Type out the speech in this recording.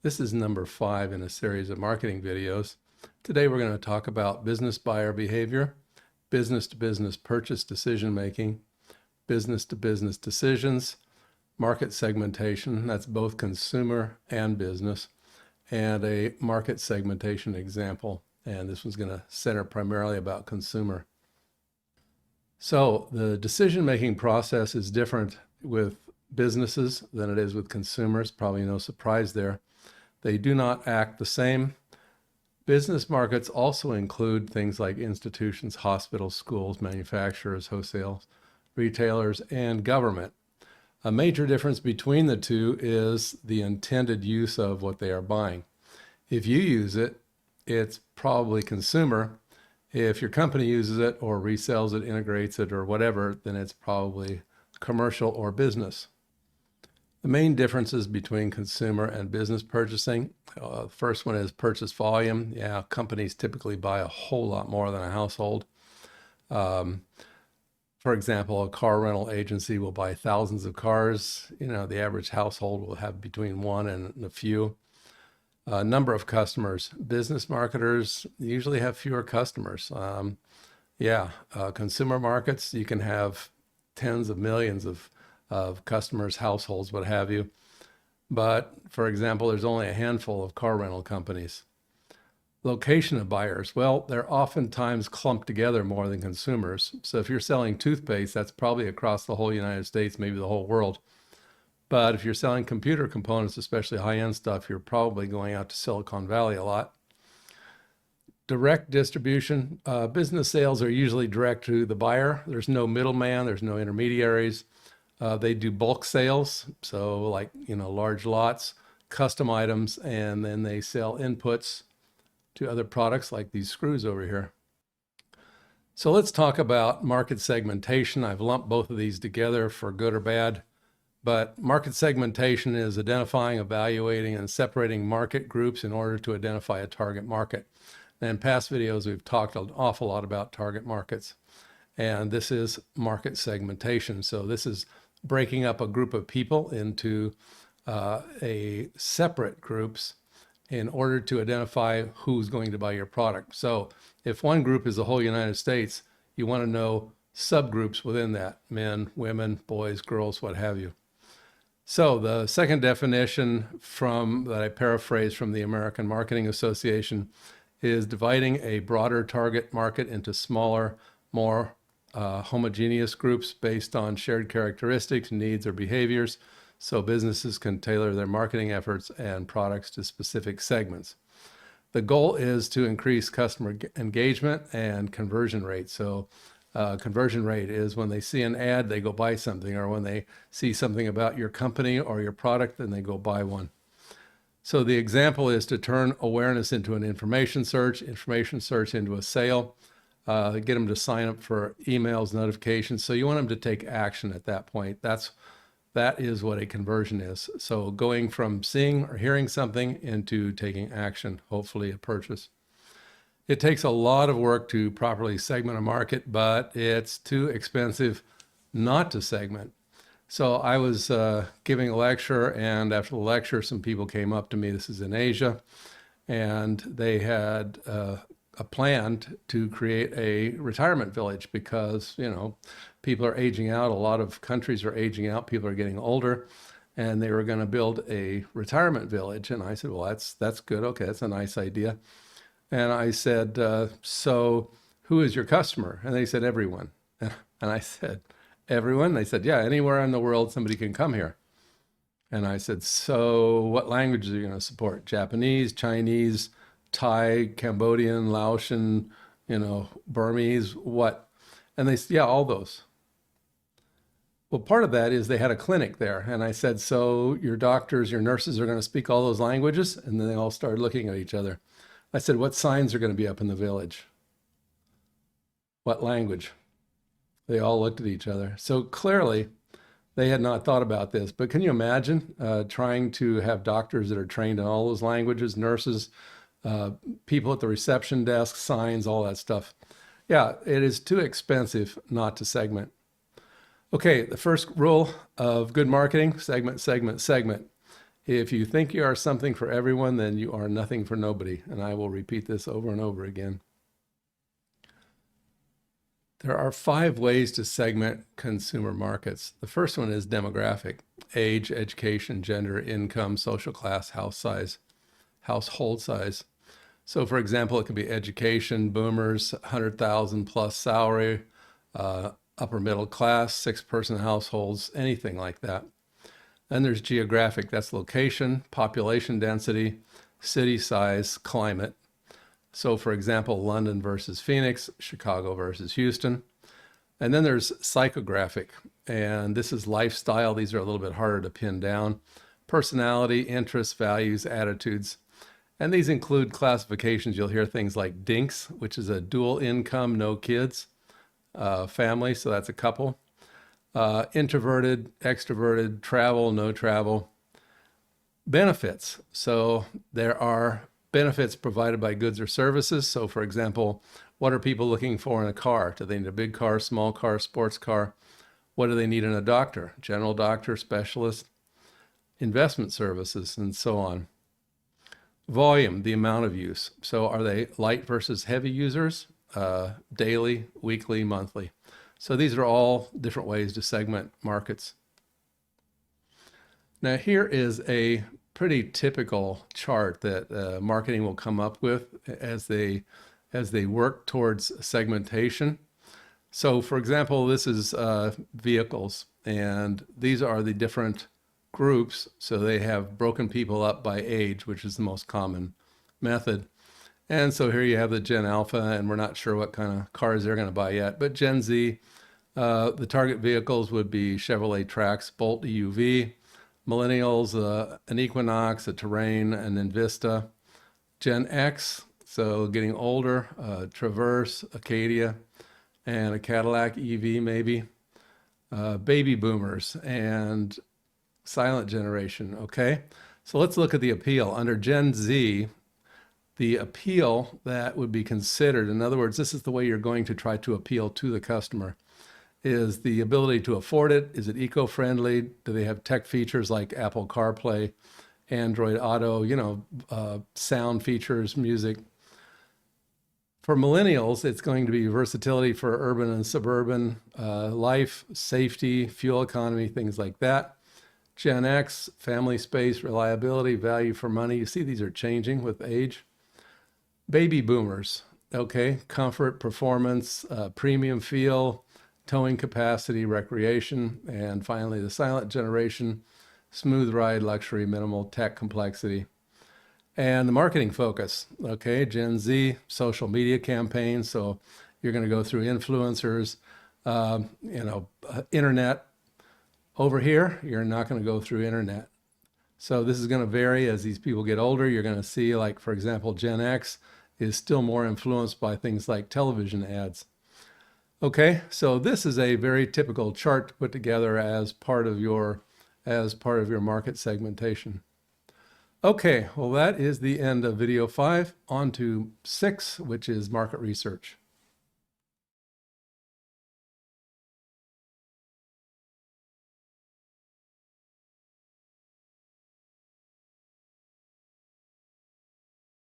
This is number 5 in a series of marketing videos. Today we're going to talk about business buyer behavior, business-to-business purchase decision-making, business-to-business decisions, market segmentation, that's both consumer and business, and a market segmentation example. And this one's going to center primarily about consumer. So the decision-making process is different with businesses than it is with consumers. Probably no surprise there. They do not act the same. Business markets also include things like institutions, hospitals, schools, manufacturers, wholesale, retailers, and government. A major difference between the two is the intended use of what they are buying. If you use it, it's probably consumer. If your company uses it or resells it, integrates it, or whatever, then it's probably commercial or business. The main differences between consumer and business purchasing. The first one is purchase volume. Yeah, companies typically buy a whole lot more than a household. For example, a car rental agency will buy thousands of cars. The average household will have between one and a few. Number of customers. Business marketers usually have fewer customers. Consumer markets, you can have tens of millions of customers, households, what have you. But for example, there's only a handful of car rental companies. Location of buyers. Well, they're oftentimes clumped together more than consumers. So if you're selling toothpaste, that's probably across the whole United States, maybe the whole world. But if you're selling computer components, especially high-end stuff, you're probably going out to Silicon Valley a lot. Direct distribution. Business sales are usually direct to the buyer. There's no middleman, there's no intermediaries. They do bulk sales, so like, large lots, custom items, and then they sell inputs to other products like these screws over here. So let's talk about market segmentation. I've lumped both of these together for good or bad, but market segmentation is identifying, evaluating, and separating market groups in order to identify a target market. And in past videos, we've talked an awful lot about target markets, and this is market segmentation. So this is breaking up a group of people into separate groups in order to identify who's going to buy your product. So if one group is the whole United States, you want to know subgroups within that: men, women, boys, girls, what have you. So the second definition that I paraphrase from the American Marketing Association is dividing a broader target market into smaller, more homogeneous groups based on shared characteristics, needs, or behaviors, so businesses can tailor their marketing efforts and products to specific segments. The goal is to increase customer engagement and conversion rate. So conversion rate is when they see an ad, they go buy something, or when they see something about your company or your product, then they go buy one. So the example is to turn awareness into an information search into a sale. Get them to sign up for emails, notifications. So you want them to take action at that point. That is what a conversion is. So going from seeing or hearing something into taking action, hopefully a purchase. It takes a lot of work to properly segment a market, but it's too expensive not to segment. So I was giving a lecture, and after the lecture, some people came up to me. This is in Asia, and they had a plan to create a retirement village because, people are aging out. A lot of countries are aging out. People are getting older, and they were going to build a retirement village. And I said, well, that's good. Okay, that's a nice idea. And I said, so who is your customer? And they said, everyone. And I said, everyone? They said, yeah, anywhere in the world somebody can come here. And I said, so what languages are you going to support? Japanese, Chinese, Thai, Cambodian, Laotian, Burmese, what? And they said, yeah, all those. Well, part of that is they had a clinic there. And I said, so your doctors, your nurses are going to speak all those languages? And then they all started looking at each other. I said, what signs are going to be up in the village? What language? They all looked at each other. So clearly, they had not thought about this. But can you imagine trying to have doctors that are trained in all those languages, nurses, people at the reception desk, signs, all that stuff? Yeah, it is too expensive not to segment. Okay, the first rule of good marketing: segment, segment, segment. If you think you are something for everyone, then you are nothing for nobody. And I will repeat this over and over again. There are 5 ways to segment consumer markets. The first one is demographic: age, education, gender, income, social class, house size, household size. So for example, it could be education, boomers, 100,000 plus salary, upper middle class, 6-person households, anything like that. Then there's geographic, that's location, population density, city size, climate. So for example, London versus Phoenix, Chicago versus Houston. And then there's psychographic, and this is lifestyle. These are a little bit harder to pin down. Personality, interests, values, attitudes. And these include classifications. You'll hear things like DINKS, which is a dual income, no kids family, so that's a couple. Introverted, extroverted, travel, no travel. Benefits. So there are benefits provided by goods or services. So for example, what are people looking for in a car? Do they need a big car, small car, sports car? What do they need in a doctor? General doctor, specialist, investment services, and so on. Volume, the amount of use. So are they light versus heavy users? Daily, weekly, monthly. So these are all different ways to segment markets. Now here is a pretty typical chart that marketing will come up with as they work towards segmentation. So for example, this is vehicles, and these are the different groups. So they have broken people up by age, which is the most common method. And so here you have the Gen Alpha, and we're not sure what kind of cars they're going to buy yet, but Gen Z, the target vehicles would be Chevrolet Trax, Bolt EUV, Millennials, an Equinox, a Terrain, an Invista. Gen X, so getting older, Traverse, Acadia, and a Cadillac EV maybe. Baby boomers and silent generation, okay? So let's look at the appeal. Under Gen Z, the appeal that would be considered, in other words, this is the way you're going to try to appeal to the customer, is the ability to afford it. Is it eco-friendly? Do they have tech features like Apple CarPlay, Android Auto, sound features, music? For millennials, it's going to be versatility for urban and suburban life, safety, fuel economy, things like that. Gen X, family space, reliability, value for money. You see these are changing with age. Baby boomers, okay, comfort, performance, premium feel, towing capacity, recreation, and finally the silent generation, smooth ride, luxury, minimal tech complexity. And the marketing focus, okay, Gen Z, social media campaigns. So you're going to go through influencers, internet. Over here, you're not going to go through internet. So this is going to vary as these people get older. You're going to see, like, for example, Gen X is still more influenced by things like television ads. Okay, so this is a very typical chart to put together as part of your market segmentation. Okay, well, that is the end of video 5. On to 6, which is market research.